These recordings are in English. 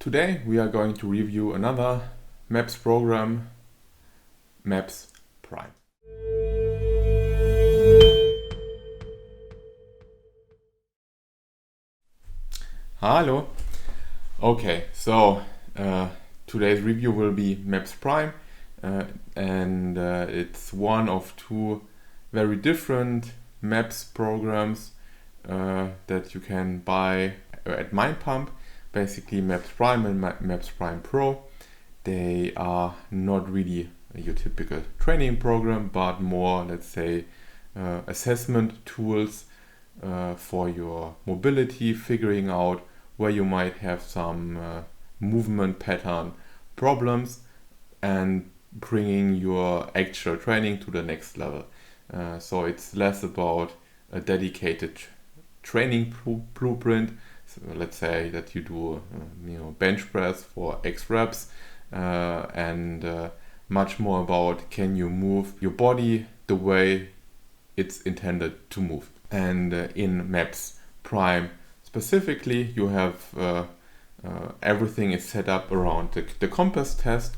Today we are going to review another MAPS program, MAPS Prime. Hello. Okay, so today's review will be MAPS Prime, and it's one of two very different MAPS programs that you can buy at MindPump. Basically, MAPS Prime and MAPS Prime Pro, they are not really your typical training program, but more, let's say, assessment tools for your mobility, figuring out where you might have some movement pattern problems and bringing your actual training to the next level. So it's less about a dedicated training blueprint. So let's say that you do bench press for X reps and much more about can you move your body the way it's intended to move. And in MAPS Prime specifically, you have everything is set up around the compass test,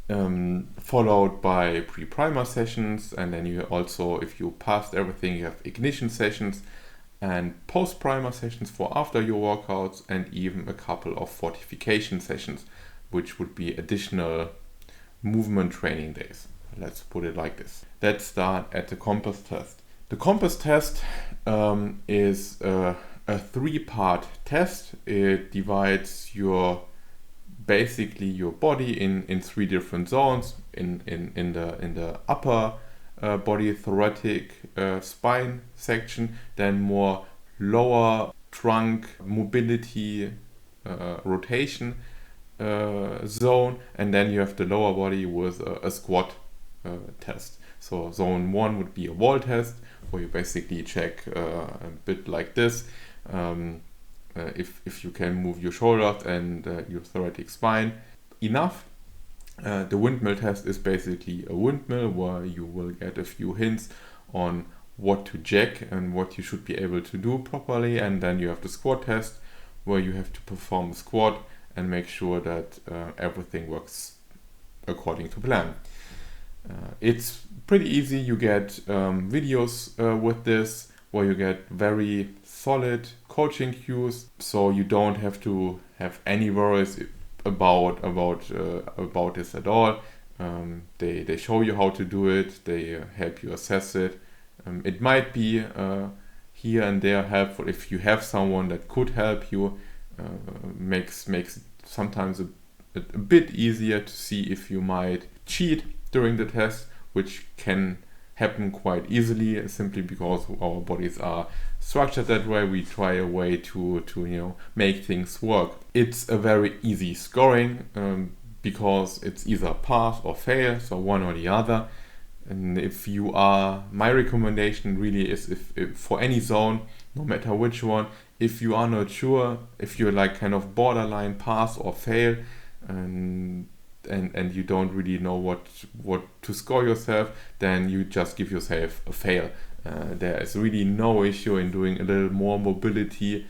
followed by pre-primer sessions, and then you also, if you passed everything, you have ignition sessions and post-primer sessions for after your workouts, and even a couple of fortification sessions, which would be additional movement training days. Let's put it like this. Let's start at the compass test. The compass test is a three-part test. It divides basically your body in three different zones. In the upper body thoracic spine section, then more lower trunk mobility rotation zone, and then you have the lower body with a squat test. So zone 1 would be a wall test, where you basically check a bit like this, if you can move your shoulders and your thoracic spine enough. The windmill test is basically a windmill where you will get a few hints on what to jack and what you should be able to do properly. And then you have the squat test, where you have to perform a squat and make sure that everything works according to plan. It's pretty easy. You get videos with this where you get very solid coaching cues, so you don't have to have any worries about this at all. They show you how to do it. They help you assess it. It might be here and there helpful if you have someone that could help you. Makes it sometimes a bit easier to see if you might cheat during the test, which can happen quite easily simply because our bodies are structured that way. We try a way to make things work. It's a very easy scoring because it's either pass or fail, so one or the other. And my recommendation really is if for any zone, no matter which one, if you are not sure, if you're like kind of borderline pass or fail, and you don't really know what to score yourself, then you just give yourself a fail. There is really no issue in doing a little more mobility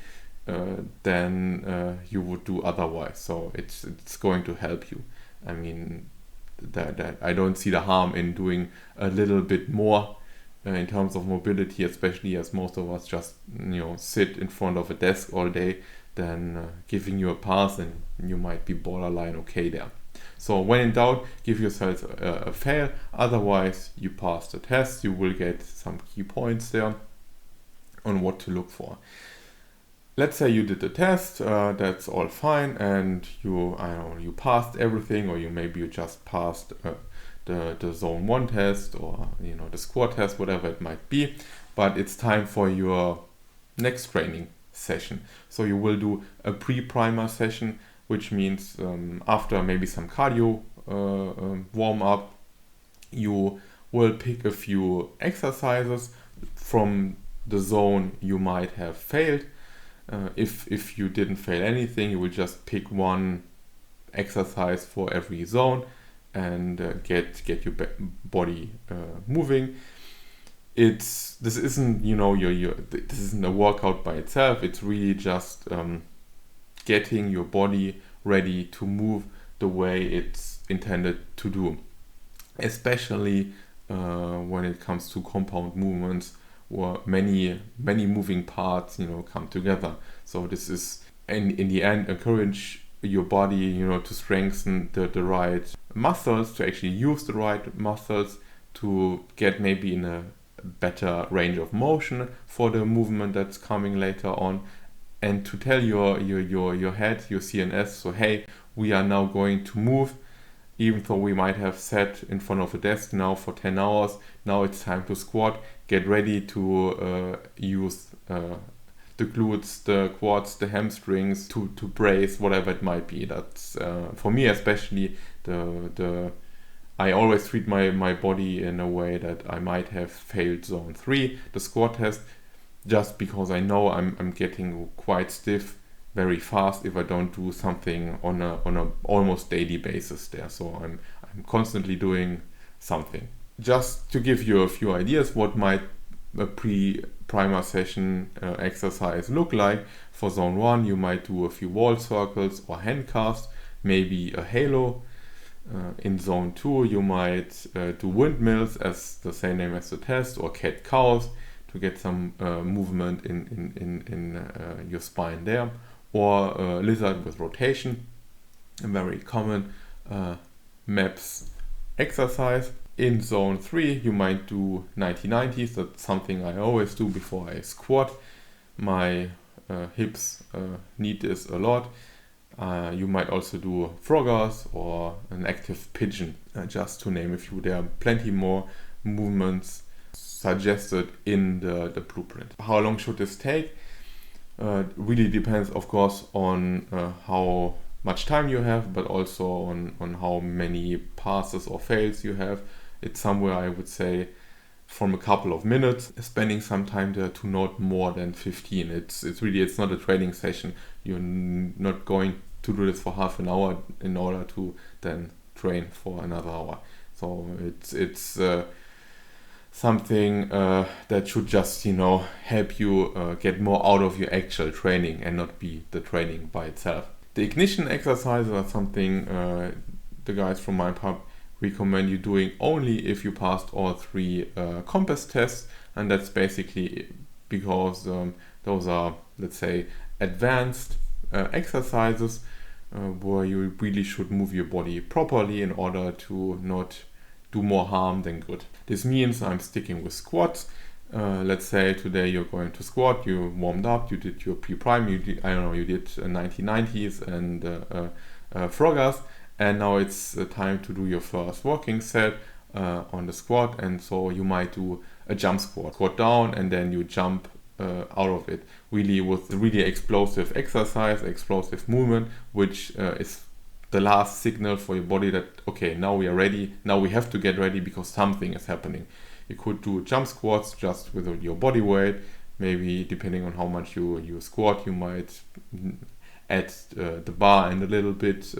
than you would do otherwise. So it's going to help you. I mean, that I don't see the harm in doing a little bit more in terms of mobility, especially as most of us just sit in front of a desk all day. Then giving you a pass, and you might be borderline okay there. So when in doubt, give yourself a fail. Otherwise, you pass the test. You will get some key points there on what to look for. Let's say you did the test, that's all fine, and you passed everything, or maybe you just passed the zone 1 test, or the squat test, whatever it might be. But it's time for your next training session. So you will do a pre-primer session, which means after maybe some cardio warm up, you will pick a few exercises from the zone you might have failed. If you didn't fail anything, you will just pick one exercise for every zone and get your body moving. This isn't this isn't a workout by itself. It's really just getting your body ready to move the way it's intended to do. Especially when it comes to compound movements where many moving parts come together. So this is in the end encourage your body to strengthen the right muscles, to actually use the right muscles to get maybe in a better range of motion for the movement that's coming later on, and to tell your head, your CNS, so hey, we are now going to move. Even though we might have sat in front of a desk now for 10 hours, now it's time to squat. Get ready to use the glutes, the quads, the hamstrings to brace, whatever it might be. That's for me especially I always treat my body in a way that I might have failed zone 3, the squat test, just because I know I'm getting quite stiff very fast if I don't do something on a almost daily basis there. So I'm constantly doing something. Just to give you a few ideas what might a pre-primer session exercise look like. For zone 1 you might do a few wall circles or handcuffs, maybe a halo. In zone 2 you might do windmills, as the same name as the test, or cat cows to get some movement in your spine there. Or lizard with rotation, a very common MAPS exercise. In zone 3 you might do 90-90s, that's something I always do before I squat. My hips need this a lot. You might also do froggers or an active pigeon, just to name a few. There are plenty more movements suggested in the blueprint. How long should this take? Really depends, of course, on how much time you have, but also on how many passes or fails you have. It's somewhere, I would say, from a couple of minutes, spending some time there, to not more than 15. It's not a training session. You're not going to do this for half an hour in order to then train for another hour. So it's something that should just help you get more out of your actual training and not be the training by itself. The ignition exercises are something the guys from my pub recommend you doing only if you passed all 3 compass tests, and that's basically because those are, let's say, advanced exercises where you really should move your body properly in order to not do more harm than good. This means I'm sticking with squats. Let's say today you're going to squat, you warmed up, you did your pre-prime, you did 90-90s and froggers, and now it's time to do your first working set on the squat. And so you might do a jump squat down, and then you jump out of it, really with really explosive exercise, explosive movement, which is the last signal for your body that, okay, now we are ready, now we have to get ready because something is happening. You could do jump squats just with your body weight. Maybe depending on how much you squat, you might add the bar and a little bit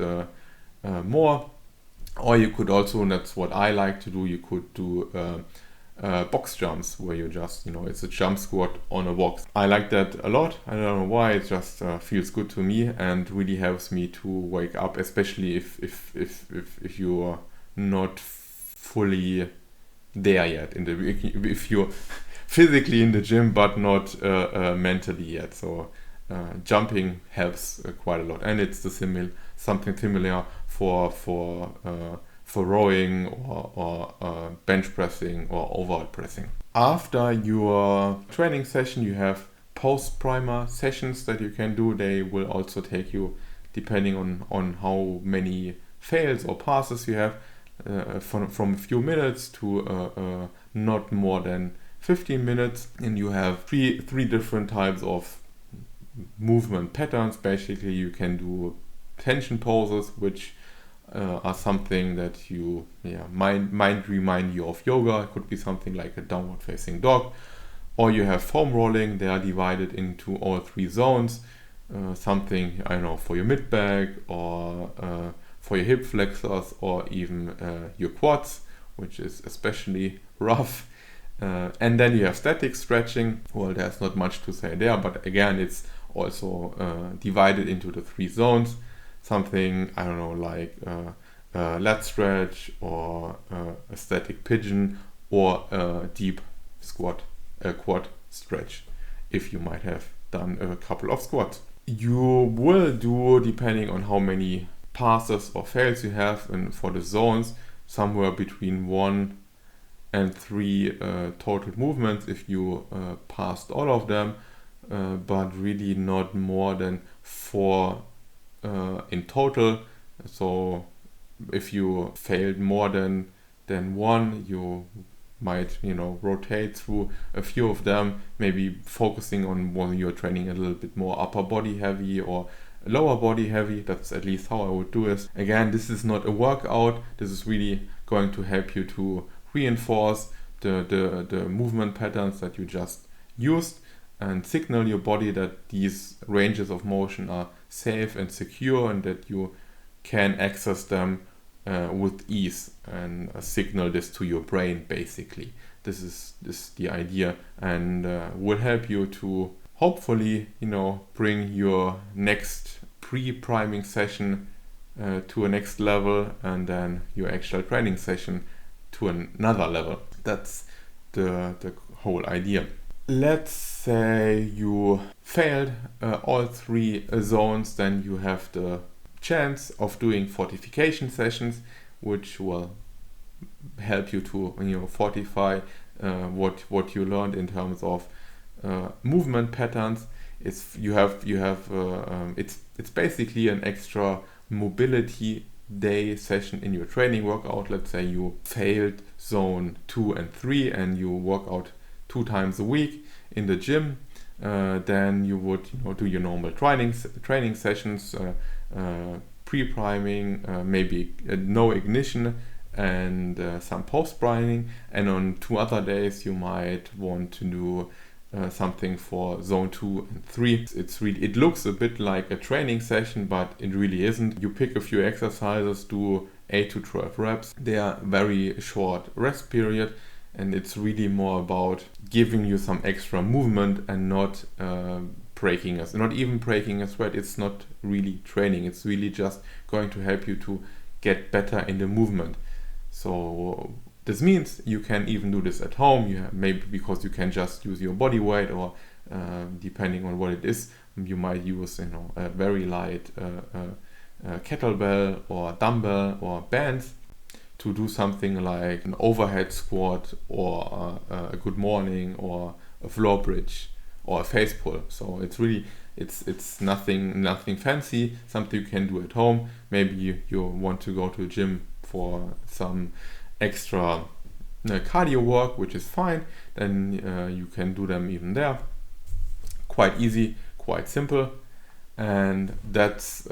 more. Or you could also, and that's what I like to do, you could do box jumps where you just, it's a jump squat on a box. I like that a lot. I don't know why, it just feels good to me and really helps me to wake up, especially if you are not fully there yet, if you're physically in the gym but not mentally yet. So jumping helps quite a lot, and it's something similar for rowing or bench pressing or overhead pressing. After your training session, you have post-primer sessions that you can do. They will also take you, depending on how many fails or passes you have, from a few minutes to not more than 15 minutes. And you have three different types of movement patterns. Basically, you can do tension poses, which are something that you might remind you of yoga. It could be something like a downward facing dog. Or you have foam rolling. They are divided into all 3 zones. Something, for your mid back, or for your hip flexors, or even your quads, which is especially rough. And then you have static stretching. Well, there's not much to say there, but again, it's also divided into the 3 zones. something, I don't know, like a lat stretch or a static pigeon or a deep squat, a quad stretch, if you might have done a couple of squats. You will do, depending on how many passes or fails you have, and for the zones, somewhere between 1 and 3 total movements if you passed all of them, but really not more than 4 in total. So if you failed more than 1, you might, rotate through a few of them, maybe focusing on when you're training a little bit more upper body heavy or lower body heavy. That's at least how I would do it. Again, this is not a workout. This is really going to help you to reinforce the movement patterns that you just used and signal your body that these ranges of motion are safe and secure and that you can access them with ease, and signal this to your brain. Basically, this is the idea, and will help you to hopefully bring your next pre-priming session to a next level, and then your actual training session to another level. That's the whole idea. Let's say you failed all 3 zones, then you have the chance of doing fortification sessions, which will help you to fortify what you learned in terms of movement patterns. It's basically an extra mobility day session in your training workout. Let's say you failed zone 2 and 3 and you work out 2 times a week in the gym, then you would do your normal training sessions, pre-priming, maybe no ignition, and some post-priming, and on 2 other days you might want to do something for zone 2 and 3. It looks a bit like a training session, but it really isn't. You pick a few exercises, do 8 to 12 reps. They are very short rest period, and it's really more about giving you some extra movement and not even breaking a sweat. It's not really training. It's really just going to help you to get better in the movement. So this means you can even do this at home. Maybe because you can just use your body weight, or depending on what it is, you might use a very light kettlebell or dumbbell or bands to do something like an overhead squat or a good morning or a floor bridge or a face pull. So it's nothing fancy, something you can do at home. Maybe you want to go to a gym for some extra cardio work, which is fine. Then you can do them even there. Quite easy, quite simple. And that's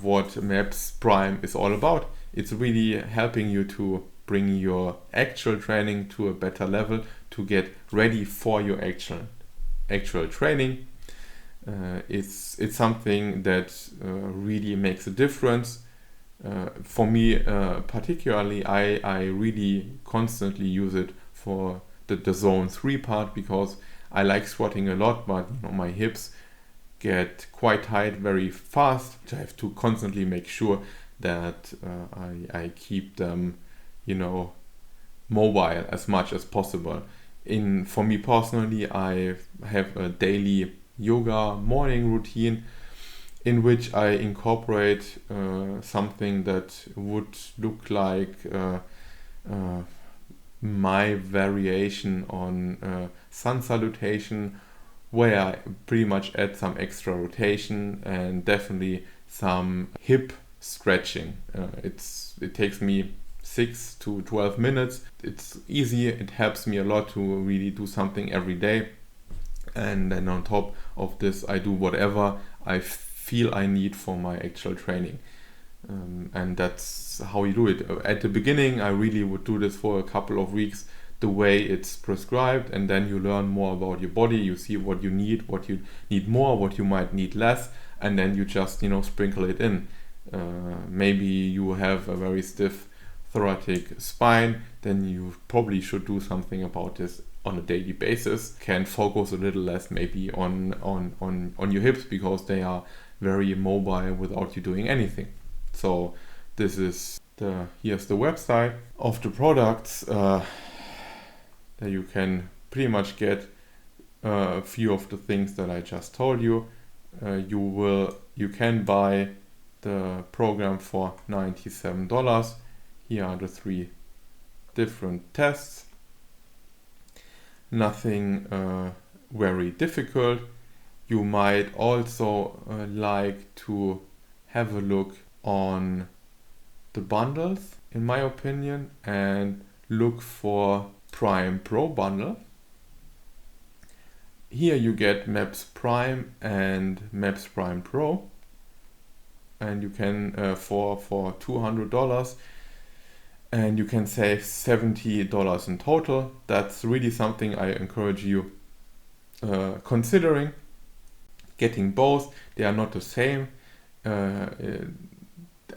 what MAPS Prime is all about. It's really helping you to bring your actual training to a better level, to get ready for your actual training. It's something that really makes a difference. For me particularly, I really constantly use it for the zone 3 part, because I like squatting a lot, but my hips get quite tight very fast. I have to constantly make sure that I keep them mobile as much as possible. For me personally, I have a daily yoga morning routine in which I incorporate something that would look like my variation on sun salutation, where I pretty much add some extra rotation and definitely some hip stretching. It takes me 6 to 12 minutes. It's easy. It helps me a lot to really do something every day. And then on top of this, I do whatever I feel I need for my actual training. And that's how you do it. At the beginning, I really would do this for a couple of weeks the way it's prescribed, and then you learn more about your body. You see what you need more, what you might need less, and then you just sprinkle it in. Maybe you have a very stiff thoracic spine, then you probably should do something about this on a daily basis. Can focus a little less maybe on your hips, because they are very mobile without you doing anything. So this is here's the website of the products that you can pretty much get a few of the things that I just told you. You can buy the program for $97. Here are the 3 different tests. Nothing very difficult. You might also like to have a look on the bundles, in my opinion, and look for Prime Pro bundle. Here you get Maps Prime and Maps Prime Pro, and you can for $200, and you can save $70 in total. That's really something I encourage you considering getting both. They are not the same.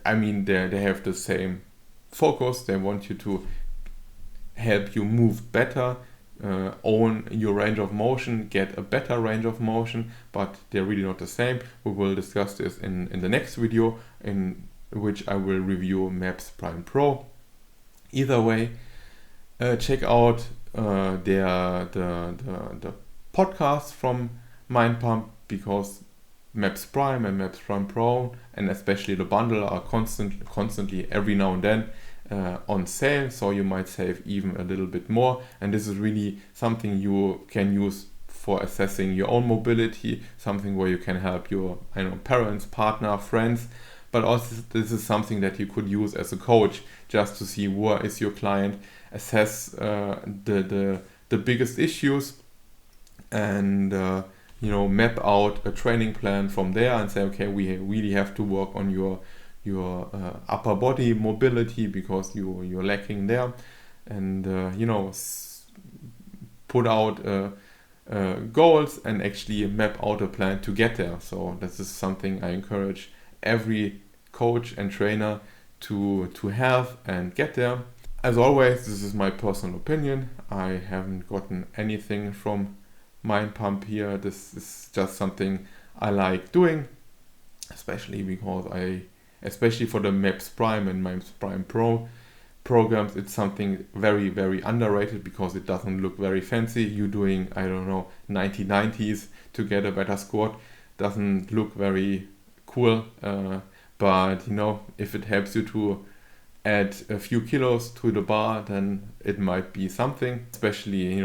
I mean, they have the same focus. They want you to help you move better, own your range of motion, get a better range of motion, but they're really not the same. We will discuss this in the next video, in which I will review Maps Prime Pro. Either way, check out the podcast from Mind Pump, because Maps Prime and Maps Prime Pro, and especially the bundle, are constantly every now and then on sale, so you might save even a little bit more. And this is really something you can use for assessing your own mobility, something where you can help your parents, partner, friends, but also this is something that you could use as a coach, just to see where is your client, assess the biggest issues, and map out a training plan from there and say, okay, we really have to work on your upper body mobility because you're lacking there, and put out goals and actually map out a plan to get there. So this is something I encourage every coach and trainer to have and get there. As always, this is my personal opinion. I haven't gotten anything from Mind Pump here. This is just something I like doing, especially because especially for the Maps Prime and Maps Prime Pro programs, it's something very, very underrated because it doesn't look very fancy. You doing 90s to get a better squat doesn't look very cool, but if it helps you to add a few kilos to the bar, then it might be something, especially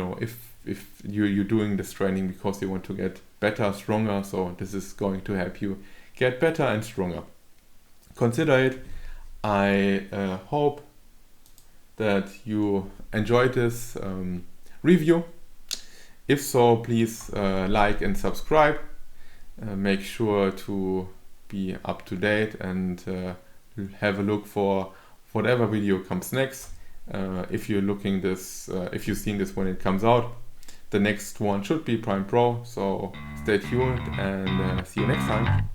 if you're doing this training because you want to get better, stronger. So this is going to help you get better and stronger. Consider it. I hope that you enjoyed this review. If so, please like and subscribe. Make sure to be up to date and have a look for whatever video comes next. If you've seen this when it comes out, the next one should be Prime Pro. So stay tuned and see you next time.